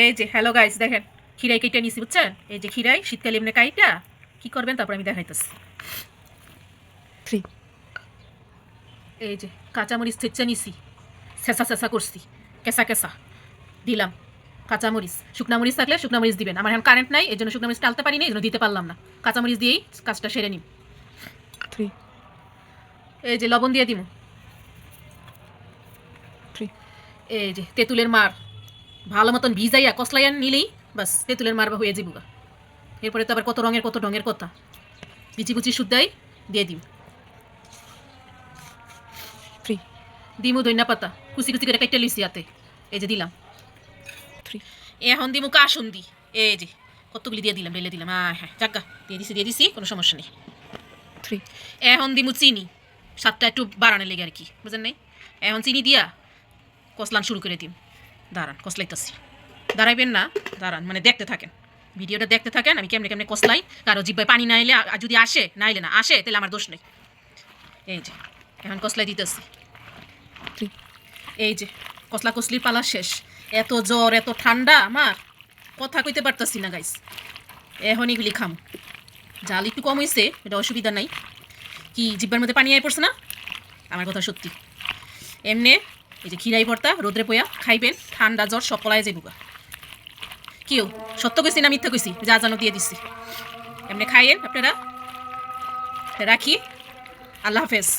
এই যে hello guys, দেখেন খিরাই কেটে নিছি, বুঝছেন? এই যে খিরাই শীতকালে এমনি কাইটা কি করবেন তারপর আমি দেখাইতেছি। এই যে কাঁচামরিচ থেচ্চা নিছি, ছেঁচা ছেঁচা করছি, কেঁচা কেঁচা দিলাম। কাঁচামরিচ, শুকনামরিচ থাকলে শুকনামরিচ দিবেন। আমার এখন কারেন্ট নাই, এই জন্য শুকনামরিচ টালতে পারি না, এই জন্য দিতে পারলাম না। কাঁচামরিচ দিয়েই কাজটা সেরে নিন। এই যে লবণ দিয়ে দিমু। এই যে তেঁতুলের মার ভালো মতন ভিজাইয়া কসলাইয়া নিলেই বাস তেঁতুলের মার হয়ে যাবো। এরপরে তো আবার কত রঙের কত ঢঙের কথা। বিচি কুচি শুদ্ধাই দিয়ে দিম। দিমু ধনিয়া পাতা কুচি কুচি করে কেটে লিছি হাতে, এই যে দিলাম। এখন দিমু কাসুন্দি, এই যে কতগুলি দিয়ে দিলাম, ঢেলে দিলাম। হ্যাঁ জাগা দিয়ে দিছি কোনো সমস্যা নেই। এখন দিমু চিনি, স্বাদটা একটু বাড়ানোর লেগে আর কি, বুঝেন নাই? এখন চিনি দিয়া কসলান শুরু করে দিম। দাঁড়ান কসলাইতেছি, দাঁড়াইবেন না, দাঁড়ান মানে দেখতে থাকেন, ভিডিওটা দেখতে থাকেন আমি কেমনে কেমনে কসলাই। কারো জিব্বায় পানি না এলে, যদি আসে না এলে না আসে তাহলে আমার দোষ নেই। এই যে এখন কসলাই দিতেছি। এই যে কসলা কসলির পালা শেষ। এত জ্বর এত ঠান্ডা আমার, কথা কইতে পারতাছি না গাইস। এখন এগুলি খাম। জাল একটু কম হয়েছে, এটা অসুবিধা নাই। কি জিব্বার মধ্যে পানি আয় পড়ছে না? আমার কথা সত্যি। এমনি এই যে খিরাই ভর্তা রোদ্রে পোয়া খাইবেন, ঠান্ডা জ্বর সব পলায় যাইবুগা। কেউ সত্য কইছি না মিথ্যা কইছি, যা জানো দিয়ে দিচ্ছি। এমনি খাইয়েন আপনারা। রাখি, আল্লাহ হাফেজ।